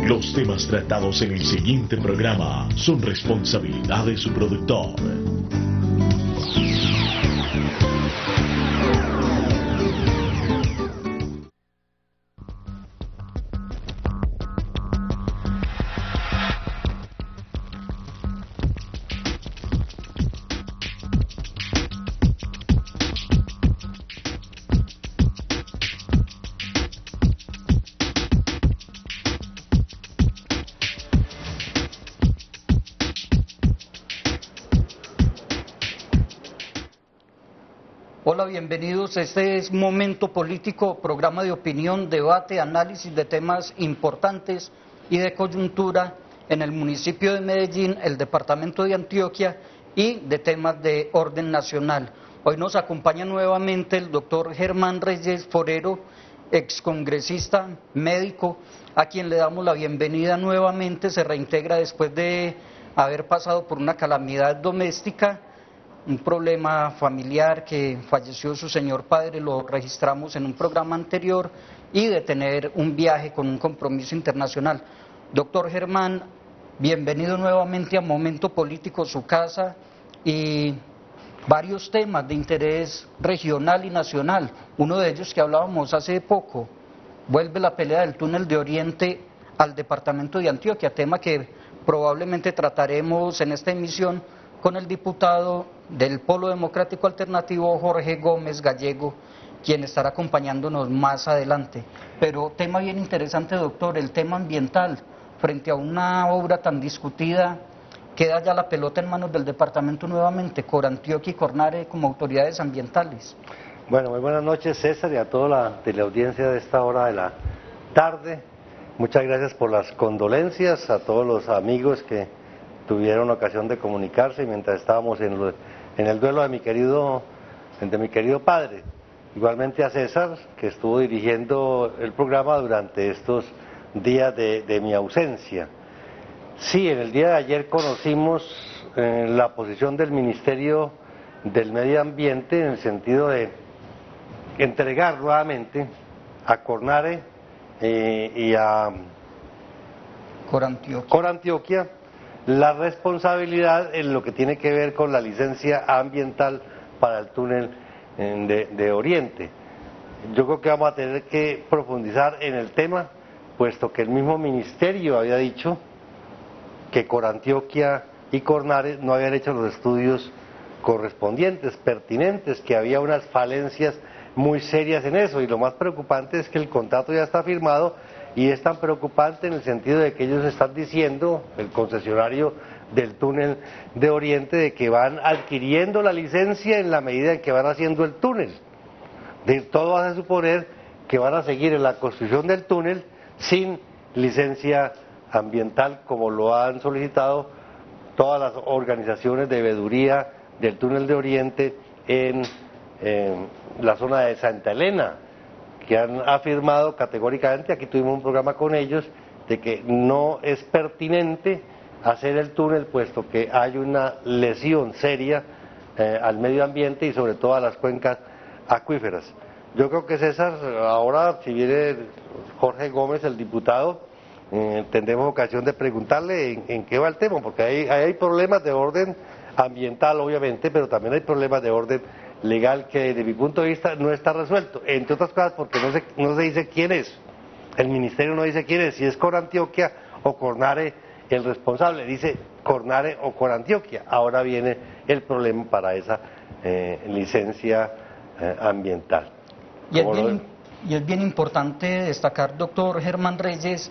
Los temas tratados en el siguiente programa son responsabilidad de su productor. Hola, bienvenidos. Este es Momento Político, programa de opinión, debate, análisis de temas importantes y de coyuntura en el municipio de Medellín, el departamento de Antioquia y de temas de orden nacional. Hoy nos acompaña nuevamente el doctor Germán Reyes Forero, excongresista, médico, a quien le damos la bienvenida nuevamente. Se reintegra después de haber pasado por una calamidad doméstica, un problema familiar, que falleció su señor padre, lo registramos en un programa anterior, y de tener un viaje con un compromiso internacional. Doctor Germán, bienvenido nuevamente a Momento Político, su casa, y varios temas de interés regional y nacional. Uno de ellos que hablábamos hace poco, vuelve la pelea del túnel de Oriente al departamento de Antioquia, tema que probablemente trataremos en esta emisión con el diputado del Polo Democrático Alternativo, Jorge Gómez Gallego, quien estará acompañándonos más adelante. Pero tema bien interesante, doctor, el tema ambiental. Frente a una obra tan discutida, queda ya la pelota en manos del departamento nuevamente, Corantioquia y Cornare como autoridades ambientales. Bueno, muy buenas noches, César, y a toda la teleaudiencia de esta hora de la tarde. Muchas gracias por las condolencias a todos los amigos que tuvieron ocasión de comunicarse mientras estábamos en el duelo de mi querido padre. Igualmente a César, que estuvo dirigiendo el programa durante estos días de mi ausencia. Sí, en el día de ayer conocimos la posición del Ministerio del Medio Ambiente en el sentido de entregar nuevamente a Cornare y a Corantioquia la responsabilidad en lo que tiene que ver con la licencia ambiental para el túnel de Oriente. Yo creo que vamos a tener que profundizar en el tema, puesto que el mismo ministerio había dicho que Corantioquia y Cornare no habían hecho los estudios correspondientes, pertinentes, que había unas falencias muy serias en eso, y lo más preocupante es que el contrato ya está firmado. Y es tan preocupante en el sentido de que ellos están diciendo, el concesionario del túnel de Oriente, de que van adquiriendo la licencia en la medida en que van haciendo el túnel. De todo hace suponer que van a seguir en la construcción del túnel sin licencia ambiental, como lo han solicitado todas las organizaciones de veeduría del túnel de Oriente en la zona de Santa Elena, que han afirmado categóricamente, aquí tuvimos un programa con ellos, de que no es pertinente hacer el túnel, puesto que hay una lesión seria al medio ambiente y sobre todo a las cuencas acuíferas. Yo creo que César, ahora si viene Jorge Gómez, el diputado, tendremos ocasión de preguntarle en qué va el tema, porque hay problemas de orden ambiental, obviamente, pero también hay problemas de orden legal que desde mi punto de vista no está resuelto, entre otras cosas porque no se dice quién es, el ministerio no dice quién es, si es Corantioquia o Cornare el responsable, dice Cornare o Corantioquia. Ahora viene el problema para esa licencia ambiental. Y es bien importante destacar, doctor Germán Reyes,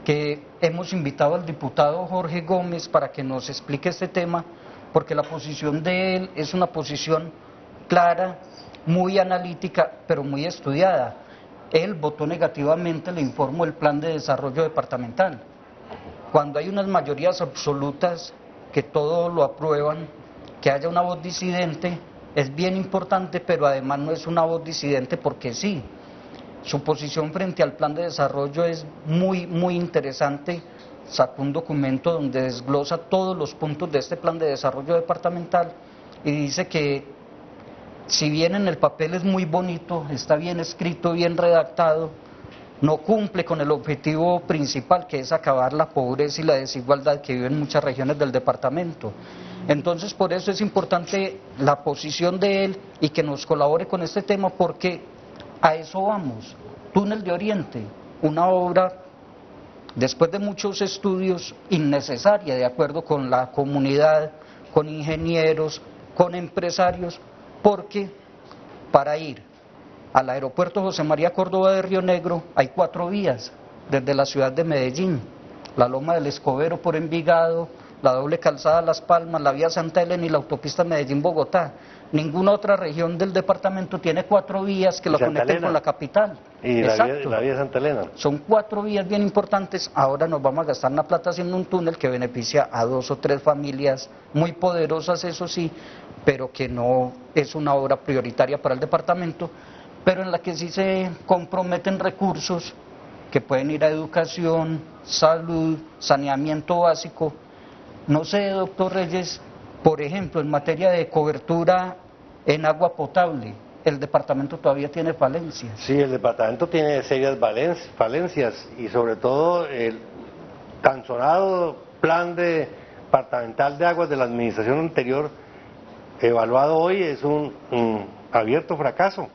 que hemos invitado al diputado Jorge Gómez para que nos explique este tema, porque la posición de él es una posición clara, muy analítica, pero muy estudiada. Él votó negativamente, le informó, el plan de desarrollo departamental. Cuando hay unas mayorías absolutas que todo lo aprueban, que haya una voz disidente, es bien importante, pero además no es una voz disidente porque sí. Su posición frente al plan de desarrollo es muy interesante. Sacó un documento donde desglosa todos los puntos de este plan de desarrollo departamental y dice que si bien en el papel es muy bonito, está bien escrito, bien redactado, no cumple con el objetivo principal, que es acabar la pobreza y la desigualdad que viven muchas regiones del departamento. Entonces, por eso es importante la posición de él y que nos colabore con este tema, porque a eso vamos. Túnel de Oriente, una obra, después de muchos estudios, innecesaria, de acuerdo con la comunidad, con ingenieros, con empresarios, porque para ir al aeropuerto José María Córdoba de Río Negro hay 4 vías desde la ciudad de Medellín: la Loma del Escobero por Envigado, la doble calzada Las Palmas, la vía Santa Elena y la autopista Medellín-Bogotá. Ninguna otra región del departamento tiene 4 vías que lo conecten con la capital. Y la vía Santa Elena. Son 4 vías bien importantes. Ahora nos vamos a gastar la plata haciendo un túnel que beneficia a 2 o 3 familias muy poderosas, eso sí, pero que no es una obra prioritaria para el departamento, pero en la que sí se comprometen recursos que pueden ir a educación, salud, saneamiento básico. No sé, doctor Reyes, por ejemplo, en materia de cobertura en agua potable, el departamento todavía tiene falencias. Sí, el departamento tiene serias falencias y sobre todo el tan sonado plan departamental de aguas de la administración anterior, evaluado hoy, es un abierto fracaso.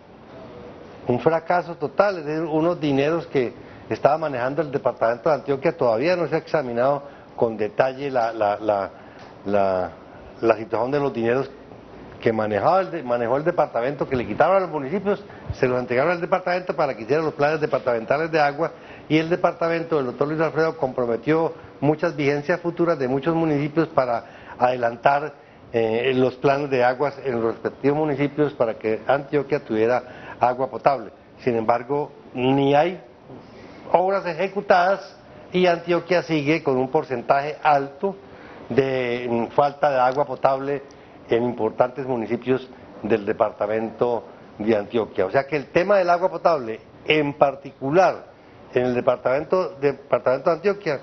Un fracaso total, es decir, unos dineros que estaba manejando el departamento de Antioquia. Todavía no se ha examinado con detalle la situación de los dineros que manejó el departamento, que le quitaron a los municipios, se los entregaron al departamento para que hiciera los planes departamentales de agua, y el departamento del doctor Luis Alfredo comprometió muchas vigencias futuras de muchos municipios para adelantar los planes de aguas en los respectivos municipios para que Antioquia tuviera agua potable. Sin embargo, ni hay obras ejecutadas y Antioquia sigue con un porcentaje alto de falta de agua potable en importantes municipios del departamento de Antioquia. O sea que el tema del agua potable, en particular en el departamento de Antioquia,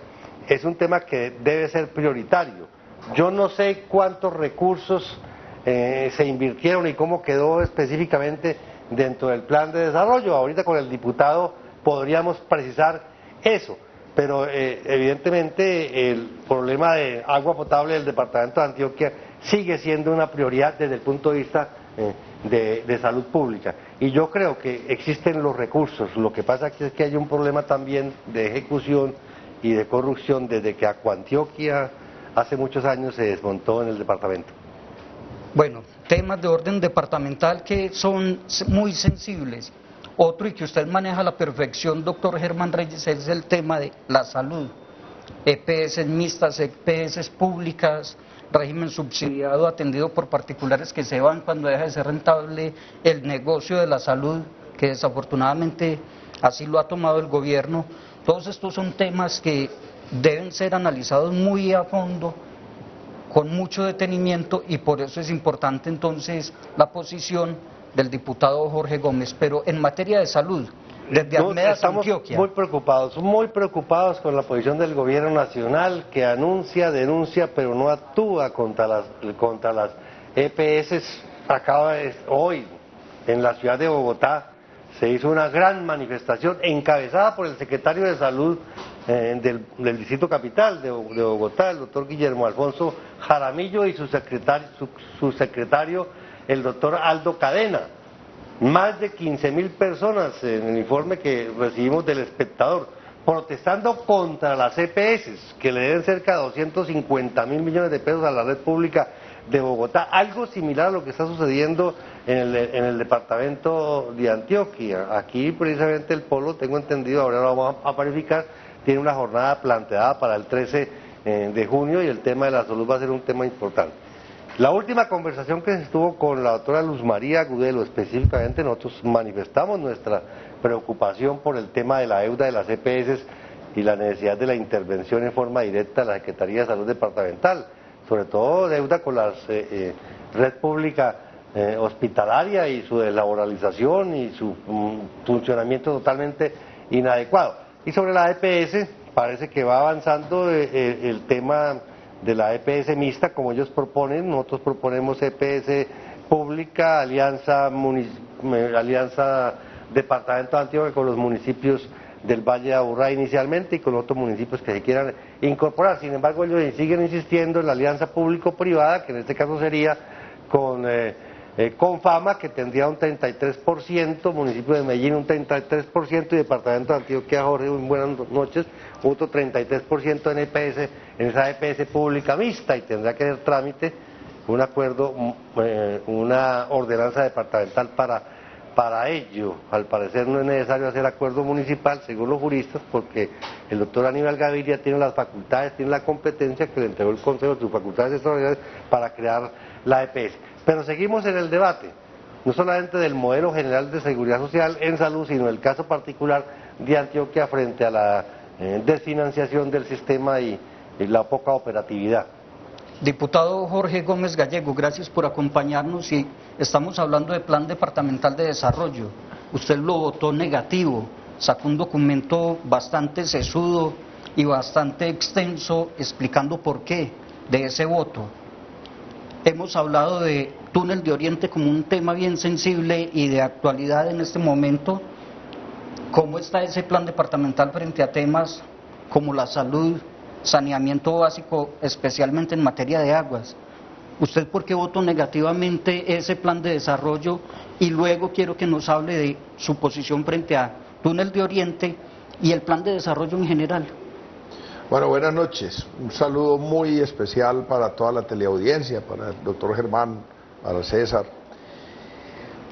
es un tema que debe ser prioritario. Yo no sé cuántos recursos se invirtieron y cómo quedó específicamente dentro del plan de desarrollo. Ahorita con el diputado podríamos precisar eso, pero evidentemente el problema de agua potable del departamento de Antioquia sigue siendo una prioridad desde el punto de vista de salud pública. Y yo creo que existen los recursos, lo que pasa es que hay un problema también de ejecución y de corrupción desde que Acuantioquia hace muchos años se desmontó en el departamento. Bueno, temas de orden departamental que son muy sensibles. Otro y que usted maneja a la perfección, doctor Germán Reyes, es el tema de la salud. EPS mixtas, EPS públicas, régimen subsidiado atendido por particulares que se van cuando deja de ser rentable el negocio de la salud, que desafortunadamente así lo ha tomado el gobierno. Todos estos son temas que deben ser analizados muy a fondo, con mucho detenimiento, y por eso es importante entonces la posición del diputado Jorge Gómez. Pero en materia de salud, desde Almedas, Antioquia. Estamos muy preocupados con la posición del gobierno nacional, que denuncia, pero no actúa contra las EPS. Hoy, en la ciudad de Bogotá, se hizo una gran manifestación encabezada por el secretario de Salud del Distrito Capital de Bogotá, el doctor Guillermo Alfonso Jaramillo, y su secretario, el doctor Aldo Cadena. Más de 15.000 personas en el informe que recibimos del Espectador, protestando contra las EPS, que le den cerca de 250.000 millones de pesos a la red pública de Bogotá, algo similar a lo que está sucediendo en el departamento de Antioquia. Aquí precisamente el Polo, tengo entendido, ahora lo vamos a verificar, tiene una jornada planteada para el 13 de junio, y el tema de la salud va a ser un tema importante. La última conversación que se estuvo con la doctora Luz María Agudelo, específicamente, nosotros manifestamos nuestra preocupación por el tema de la deuda de las EPS y la necesidad de la intervención en forma directa de la Secretaría de Salud Departamental, sobre todo deuda con la red pública hospitalaria y su deslaboralización y su funcionamiento totalmente inadecuado. Y sobre la EPS, parece que va avanzando el tema de la EPS mixta, como ellos proponen. Nosotros proponemos EPS pública, alianza Departamento de Antioquia con los municipios del Valle de Aburrá inicialmente y con otros municipios que se quieran incorporar. Sin embargo, ellos siguen insistiendo en la alianza público-privada, que en este caso sería con Fama, que tendría un 33%, municipio de Medellín un 33% y departamento de Antioquia, Jorge, muy buenas noches, otro 33% en EPS, en esa EPS pública mixta, y tendrá que haber trámite, un acuerdo, una ordenanza departamental para ello. Al parecer no es necesario hacer acuerdo municipal, según los juristas, porque el doctor Aníbal Gaviria tiene las facultades, tiene la competencia que le entregó el Consejo de sus facultades extraordinarias para crear la EPS. Pero seguimos en el debate, no solamente del modelo general de seguridad social en salud, sino el caso particular de Antioquia frente a la desfinanciación del sistema y la poca operatividad. Diputado Jorge Gómez Gallego, gracias por acompañarnos y estamos hablando de Plan Departamental de Desarrollo. Usted lo votó negativo, sacó un documento bastante sesudo y bastante extenso explicando por qué de ese voto. Hemos hablado de Túnel de Oriente como un tema bien sensible y de actualidad en este momento. ¿Cómo está ese plan departamental frente a temas como la salud, saneamiento básico, especialmente en materia de aguas? ¿Usted por qué votó negativamente ese plan de desarrollo? Y luego quiero que nos hable de su posición frente a Túnel de Oriente y el plan de desarrollo en general. Bueno, buenas noches. Un saludo muy especial para toda la teleaudiencia, para el doctor Germán, para César.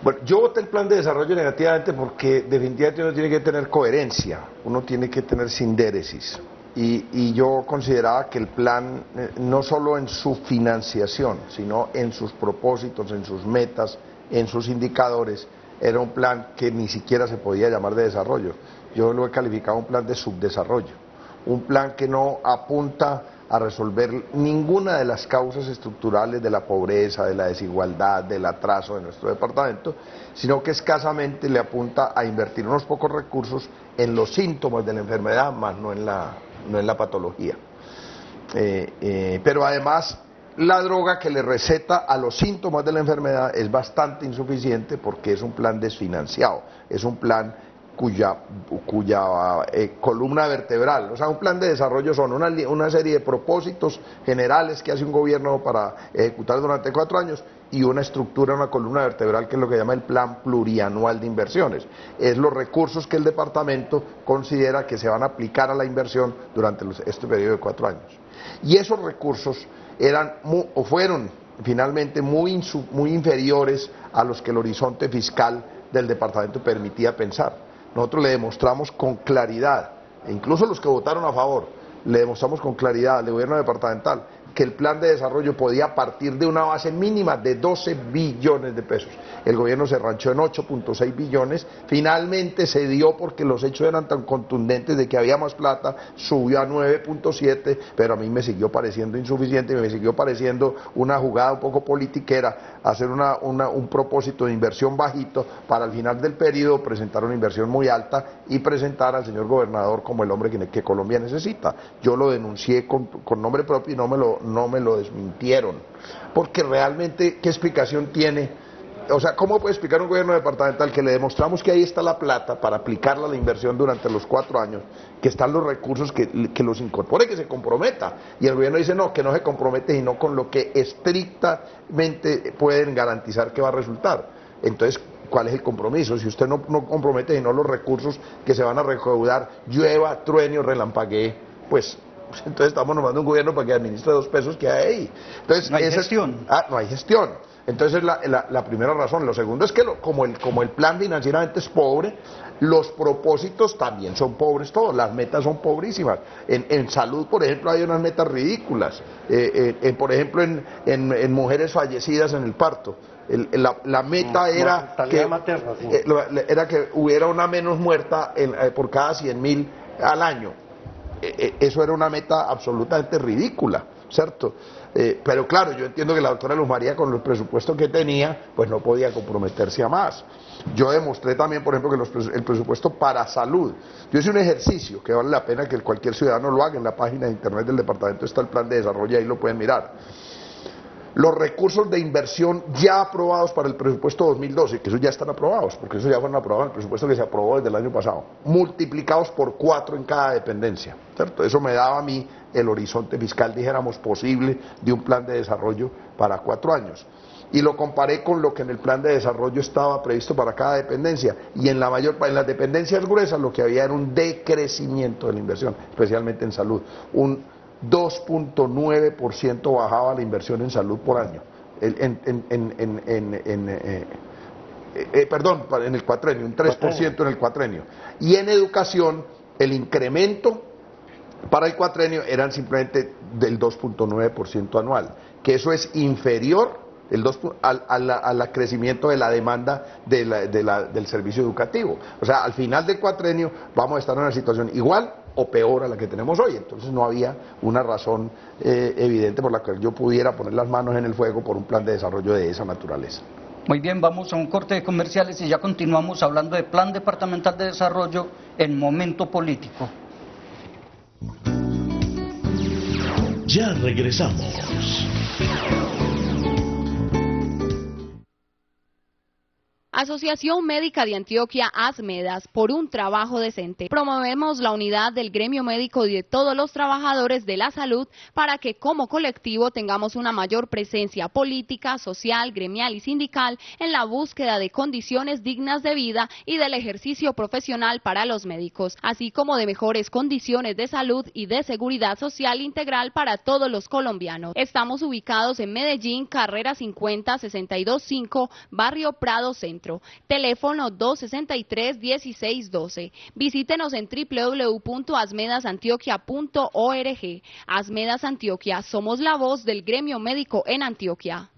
Bueno, yo voté el plan de desarrollo negativamente porque definitivamente uno tiene que tener coherencia, uno tiene que tener sindéresis. Y yo consideraba que el plan, no solo en su financiación, sino en sus propósitos, en sus metas, en sus indicadores, era un plan que ni siquiera se podía llamar de desarrollo. Yo lo he calificado un plan de subdesarrollo. Un plan que no apunta a resolver ninguna de las causas estructurales de la pobreza, de la desigualdad, del atraso de nuestro departamento, sino que escasamente le apunta a invertir unos pocos recursos en los síntomas de la enfermedad, más no en la patología. Pero además, la droga que le receta a los síntomas de la enfermedad es bastante insuficiente porque es un plan desfinanciado, es un plan cuya columna vertebral, o sea, un plan de desarrollo son una serie de propósitos generales que hace un gobierno para ejecutar durante 4 años y una estructura, una columna vertebral que es lo que llama el plan plurianual de inversiones. Es los recursos que el departamento considera que se van a aplicar a la inversión durante este periodo de 4 años. Y esos recursos fueron finalmente muy inferiores a los que el horizonte fiscal del departamento permitía pensar. Nosotros le demostramos con claridad, e incluso los que votaron a favor, le demostramos con claridad al gobierno departamental que el plan de desarrollo podía partir de una base mínima de 12 billones de pesos. El gobierno se ranchó en 8.6 billones, finalmente se dio porque los hechos eran tan contundentes de que había más plata, subió a 9.7, pero a mí me siguió pareciendo insuficiente, me siguió pareciendo una jugada un poco politiquera, hacer un propósito de inversión bajito para al final del periodo presentar una inversión muy alta y presentar al señor gobernador como el hombre que Colombia necesita. Yo lo denuncié con nombre propio y no me lo desmintieron, porque realmente, ¿qué explicación tiene? O sea, ¿cómo puede explicar un gobierno departamental que le demostramos que ahí está la plata para aplicarla a la inversión durante los 4 años, que están los recursos, que los incorpore, que se comprometa? Y el gobierno dice no, que no se compromete, sino con lo que estrictamente pueden garantizar que va a resultar. Entonces, ¿cuál es el compromiso? Si usted no compromete, sino los recursos que se van a recaudar, llueva, truene o relampaguee, pues entonces estamos nombrando un gobierno para que administre 2 pesos que hay ahí. Entonces, no hay gestión. No hay gestión. Entonces la primera razón. Lo segundo es que como el plan financieramente es pobre, los propósitos también son pobres todos, las metas son pobrísimas. En salud, por ejemplo, hay unas metas ridículas. Por ejemplo, en mujeres fallecidas en el parto. La meta era que hubiera una menos muerta por cada 100.000 al año. Eso era una meta absolutamente ridícula, ¿cierto? Pero claro, yo entiendo que la doctora Luz María, con los presupuestos que tenía, pues no podía comprometerse a más. Yo demostré también, por ejemplo, que el presupuesto para salud, yo hice un ejercicio que vale la pena que cualquier ciudadano lo haga. En la página de internet del departamento está el plan de desarrollo, ahí lo pueden mirar. los recursos de inversión ya aprobados para el presupuesto 2012, que esos ya están aprobados, porque esos ya fueron aprobados en el presupuesto que se aprobó desde el año pasado, multiplicados por 4 en cada dependencia, ¿cierto? Eso me daba a mí el horizonte fiscal, dijéramos, posible de un plan de desarrollo para 4 años. Y lo comparé con lo que en el plan de desarrollo estaba previsto para cada dependencia, y en las dependencias gruesas lo que había era un decrecimiento de la inversión, especialmente en salud, un 2.9% bajaba la inversión en salud por año, en el cuatrenio, un 3% en el cuatrenio. Y en educación, el incremento para el cuatrenio eran simplemente del 2.9% anual, que eso es inferior al crecimiento de la demanda del servicio educativo. O sea, al final del cuatrenio vamos a estar en una situación igual o peor a la que tenemos hoy. Entonces no había una razón evidente por la que yo pudiera poner las manos en el fuego por un plan de desarrollo de esa naturaleza. Muy bien, vamos a un corte de comerciales y ya continuamos hablando de Plan Departamental de Desarrollo en Momento Político. Ya regresamos. Asociación Médica de Antioquia, ASMEDAS, por un trabajo decente. Promovemos la unidad del gremio médico y de todos los trabajadores de la salud para que como colectivo tengamos una mayor presencia política, social, gremial y sindical en la búsqueda de condiciones dignas de vida y del ejercicio profesional para los médicos, así como de mejores condiciones de salud y de seguridad social integral para todos los colombianos. Estamos ubicados en Medellín, carrera 50 625, barrio Prado Centro. Teléfono 263-1612. Visítenos en www.asmedasantioquia.org. Asmedas Antioquia, somos la voz del gremio médico en Antioquia.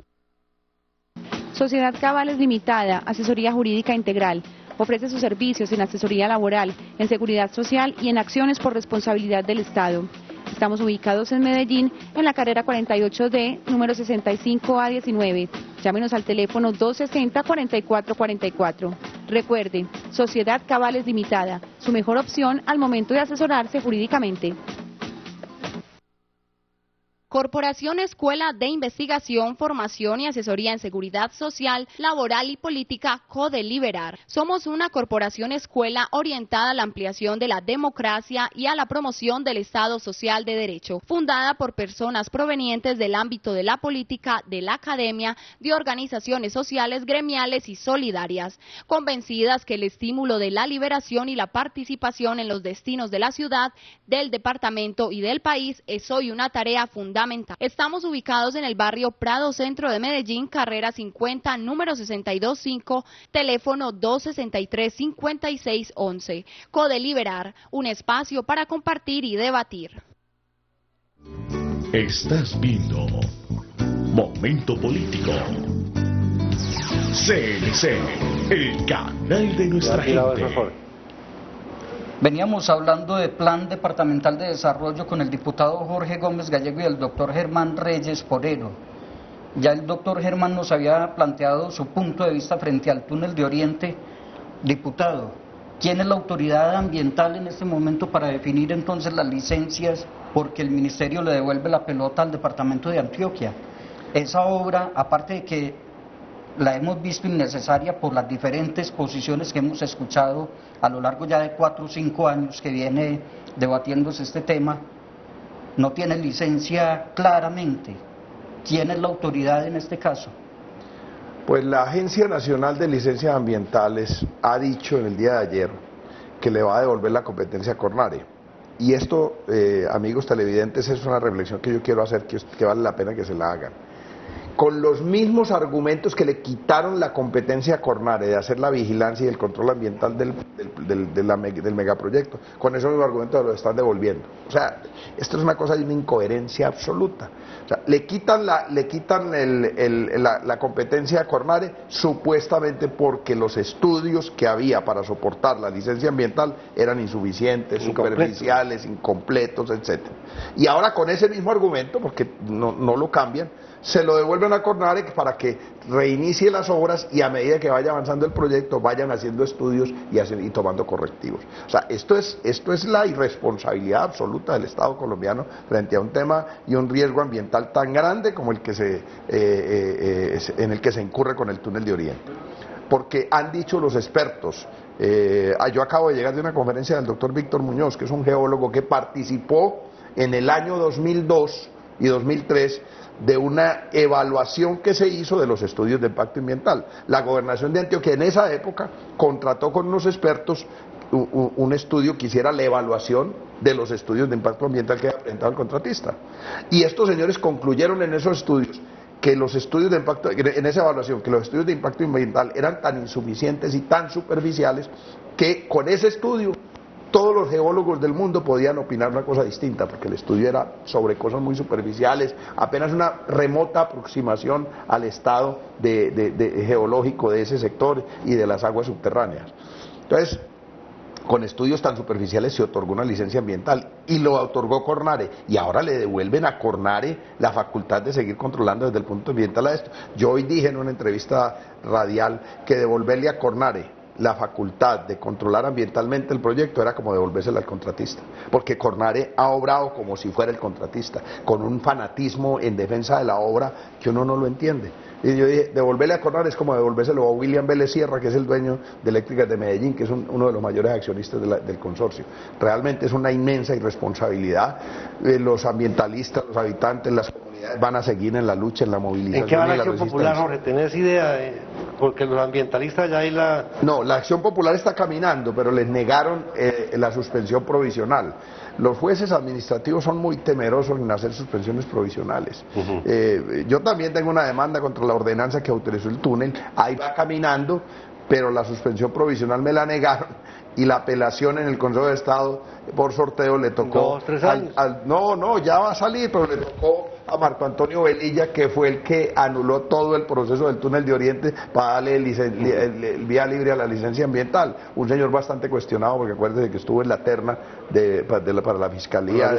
Sociedad Cabales Limitada, asesoría jurídica integral. Ofrece sus servicios en asesoría laboral, en seguridad social y en acciones por responsabilidad del Estado. Estamos ubicados en Medellín, en la carrera 48D, número 65A19. Llámenos al teléfono 260-4444. Recuerde, Sociedad Cabales Limitada, su mejor opción al momento de asesorarse jurídicamente. Corporación Escuela de Investigación, Formación y Asesoría en Seguridad Social, Laboral y Política, Codeliberar. Somos una corporación escuela orientada a la ampliación de la democracia y a la promoción del Estado Social de Derecho, fundada por personas provenientes del ámbito de la política, de la academia, de organizaciones sociales, gremiales y solidarias, convencidas que el estímulo de la liberación y la participación en los destinos de la ciudad, del departamento y del país es hoy una tarea fundamental. Estamos ubicados en el barrio Prado Centro de Medellín, carrera 50, número 625, teléfono 263-5611. Codeliberar, un espacio para compartir y debatir. Estás viendo Momento Político. CNC, el canal de nuestra gente. Veníamos hablando de Plan Departamental de Desarrollo con el diputado Jorge Gómez Gallego y el doctor Germán Reyes Porero. Ya el doctor Germán nos había planteado su punto de vista frente al túnel de Oriente. Diputado, ¿quién es la autoridad ambiental en este momento para definir entonces las licencias? Porque el ministerio le devuelve la pelota al departamento de Antioquia. Esa obra, aparte de que la hemos visto innecesaria por las diferentes posiciones que hemos escuchado a lo largo ya de 4 o 5 años que viene debatiéndose este tema, no tiene licencia claramente. ¿Quién es la autoridad en este caso? Pues la Agencia Nacional de Licencias Ambientales ha dicho en el día de ayer que le va a devolver la competencia a Cornare. Y esto, amigos televidentes, es una reflexión que yo quiero hacer, que vale la pena que se la hagan. Con los mismos argumentos que le quitaron la competencia a Cornare de hacer la vigilancia y el control ambiental del megaproyecto, con esos mismos argumentos lo están devolviendo. O sea, esto es una cosa de una incoherencia absoluta. O sea, le quitan la competencia a Cornare supuestamente porque los estudios que había para soportar la licencia ambiental eran insuficientes, superficiales, incompletos, etc. Y ahora con ese mismo argumento, porque no lo cambian, se lo devuelven devuelven a Cornare para que reinicie las obras y a medida que vaya avanzando el proyecto vayan haciendo estudios y tomando correctivos. O sea, esto es la irresponsabilidad absoluta del Estado colombiano frente a un tema y un riesgo ambiental tan grande como el que en el que se incurre con el túnel de Oriente. Porque han dicho los expertos, yo acabo de llegar de una conferencia del doctor Víctor Muñoz, que es un geólogo que participó en el año 2002 y 2003 de una evaluación que se hizo de los estudios de impacto ambiental. La gobernación de Antioquia en esa época contrató con unos expertos un estudio que hiciera la evaluación de los estudios de impacto ambiental que había presentado el contratista. Y estos señores concluyeron en esos estudios que los estudios de impacto, en esa evaluación, que los estudios de impacto ambiental eran tan insuficientes y tan superficiales que con ese estudio todos los geólogos del mundo podían opinar una cosa distinta, porque el estudio era sobre cosas muy superficiales, apenas una remota aproximación al estado geológico de ese sector y de las aguas subterráneas. Entonces, con estudios tan superficiales se otorgó una licencia ambiental y lo otorgó Cornare, y ahora le devuelven a Cornare la facultad de seguir controlando desde el punto ambiental a esto. Yo hoy dije en una entrevista radial que devolverle a Cornare la facultad de controlar ambientalmente el proyecto era como devolvérsela al contratista, porque Cornare ha obrado como si fuera el contratista, con un fanatismo en defensa de la obra que uno no lo entiende. Y yo dije, devolverle a Cornare es como devolvérselo a William Vélez Sierra, que es el dueño de Eléctricas de Medellín, que es uno de los mayores accionistas del consorcio. Realmente es una inmensa irresponsabilidad. Los ambientalistas, los habitantes, las comunidades van a seguir en la lucha, en la movilización. ¿En qué va la y la Acción Popular, Jorge? ¿Tenés idea? Porque los ambientalistas ya hay No, la Acción Popular está caminando, pero les negaron la suspensión provisional. Los jueces administrativos son muy temerosos en hacer suspensiones provisionales. Yo también tengo una demanda contra la ordenanza que autorizó el túnel, ahí va caminando, pero la suspensión provisional me la negaron y la apelación en el Consejo de Estado por sorteo le tocó... 2-3 años. No, ya va a salir, pero le tocó a Marco Antonio Velilla, que fue el que anuló todo el proceso del túnel de Oriente para darle el vía libre a la licencia ambiental. Un señor bastante cuestionado, porque acuérdense que estuvo en la terna para la fiscalía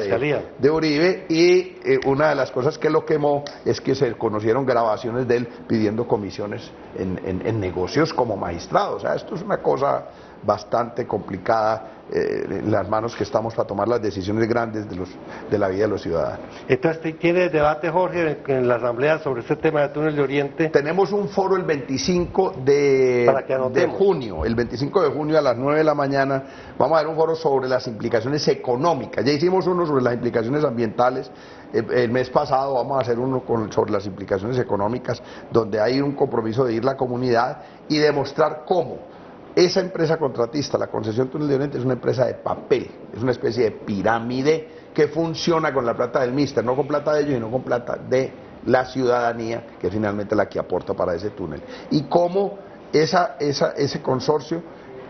de Uribe, y una de las cosas que lo quemó es que se conocieron grabaciones de él pidiendo comisiones en negocios como magistrado. O sea, esto es una cosa bastante complicada en las manos que estamos para tomar las decisiones grandes de la vida de los ciudadanos. Entonces, ¿tiene debate, Jorge, en la Asamblea sobre este tema del túnel de Oriente? Tenemos un foro el 25 de junio, el 25 de junio a las 9 de la mañana, vamos a ver un foro sobre las implicaciones económicas. Ya hicimos uno sobre las implicaciones ambientales, el mes pasado vamos a hacer uno sobre las implicaciones económicas, donde hay un compromiso de ir la comunidad y demostrar cómo esa empresa contratista, la concesión Túnel de Oriente, es una empresa de papel, es una especie de pirámide que funciona con la plata del míster, no con plata de ellos, sino con plata de la ciudadanía, que es finalmente la que aporta para ese túnel. Y cómo ese consorcio,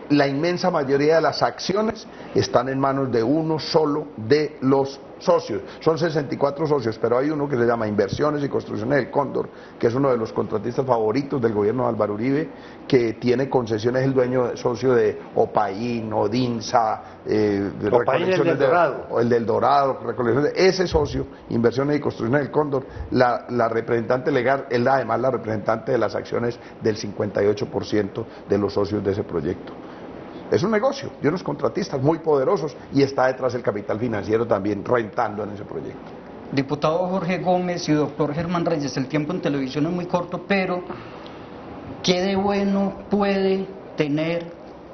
la inmensa mayoría de las acciones están en manos de uno solo de los socios. Son 64 socios, pero hay uno que se llama Inversiones y Construcciones del Cóndor, que es uno de los contratistas favoritos del gobierno de Álvaro Uribe, que tiene concesiones, el dueño socio de Opaín, Odinsa, Opaín, el del Dorado. El del Dorado, recolecciones. Ese socio, Inversiones y Construcciones del Cóndor, la representante legal, es además la representante de las acciones del 58% de los socios de ese proyecto. Es un negocio de unos contratistas muy poderosos y está detrás el capital financiero también rentando en ese proyecto. Diputado Jorge Gómez y doctor Germán Reyes, el tiempo en televisión es muy corto, pero ¿qué de bueno puede tener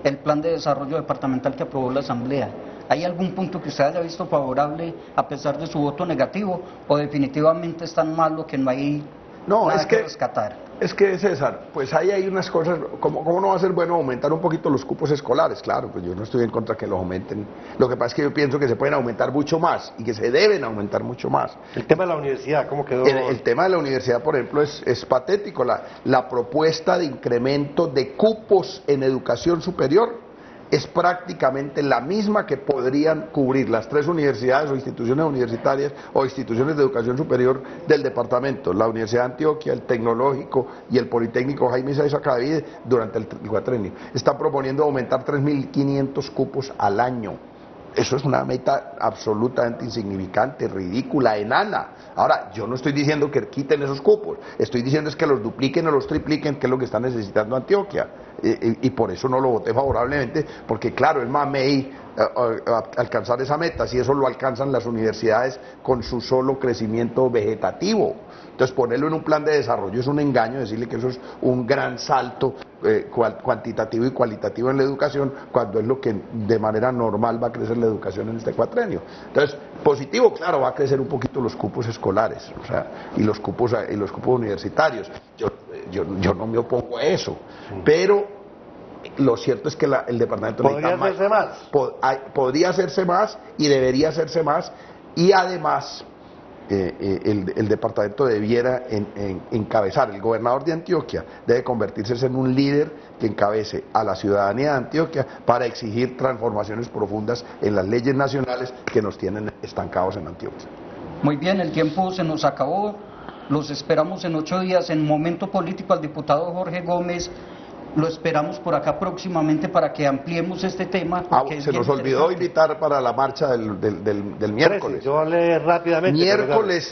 el plan de desarrollo departamental que aprobó la Asamblea? ¿Hay algún punto que usted haya visto favorable a pesar de su voto negativo o definitivamente es tan malo que no hay nada que rescatar? Es que, César, pues ahí hay unas cosas, ¿cómo no va a ser bueno aumentar un poquito los cupos escolares? Claro, pues yo no estoy en contra que los aumenten. Lo que pasa es que yo pienso que se pueden aumentar mucho más y que se deben aumentar mucho más. El tema de la universidad, ¿cómo quedó? El tema de la universidad, por ejemplo, es patético. La propuesta de incremento de cupos en educación superior es prácticamente la misma que podrían cubrir las 3 universidades o instituciones universitarias o instituciones de educación superior del departamento, la Universidad de Antioquia, el Tecnológico y el Politécnico Jaime Isaias Cadavid durante el cuatrenio. Están proponiendo aumentar 3.500 cupos al año eso es una meta absolutamente insignificante, ridícula, enana. Ahora, yo no estoy diciendo que quiten esos cupos, estoy diciendo es que los dupliquen o los tripliquen, que es lo que está necesitando Antioquia. Y por eso no lo voté favorablemente, porque claro, es mamey alcanzar esa meta, si eso lo alcanzan las universidades con su solo crecimiento vegetativo. Entonces ponerlo en un plan de desarrollo es un engaño, decirle que eso es un gran salto cuantitativo y cualitativo en la educación, cuando es lo que de manera normal va a crecer la educación en este cuatrenio. Entonces, positivo, claro, va a crecer un poquito los cupos escolares, o sea, y los cupos universitarios. Yo no me opongo a eso, pero lo cierto es que el departamento podría hacerse más. Podría hacerse más y debería hacerse más, y además el departamento debiera encabezar, el gobernador de Antioquia debe convertirse en un líder que encabece a la ciudadanía de Antioquia para exigir transformaciones profundas en las leyes nacionales que nos tienen estancados en Antioquia. Muy bien, el tiempo se nos acabó, los esperamos en 8 días en Momento Político al diputado Jorge Gómez. Lo esperamos por acá próximamente para que ampliemos este tema. Se nos olvidó invitar para la marcha del miércoles. 13, yo hablé rápidamente.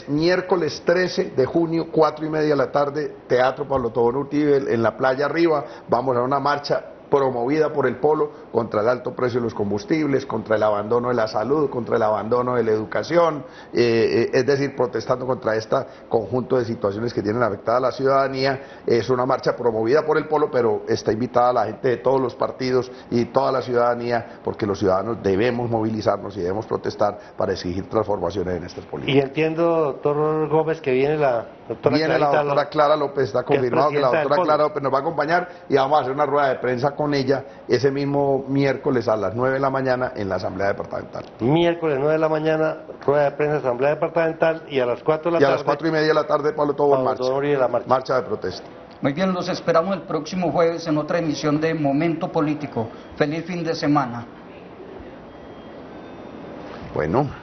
Miércoles 13 de junio, 4:30 de la tarde, Teatro Pablo Tobón Uribe, en la playa arriba. Vamos a una marcha promovida por el Polo contra el alto precio de los combustibles, contra el abandono de la salud, contra el abandono de la educación, es decir, protestando contra este conjunto de situaciones que tienen afectada a la ciudadanía. Es una marcha promovida por el Polo, pero está invitada a la gente de todos los partidos y toda la ciudadanía, porque los ciudadanos debemos movilizarnos y debemos protestar para exigir transformaciones en estas políticas. Y entiendo, doctor Gómez, que viene la doctora Clara López, está confirmado que la doctora Clara López nos va a acompañar, y vamos a hacer una rueda de prensa con ella ese mismo miércoles a las 9 de la mañana en la Asamblea Departamental. Miércoles 9 de la mañana, rueda de prensa, Asamblea Departamental, y a las 4 de la tarde. Y a las 4:30 de la tarde, Pablo Tobón, marcha de protesta. Muy bien, los esperamos el próximo jueves en otra emisión de Momento Político. Feliz fin de semana. Bueno.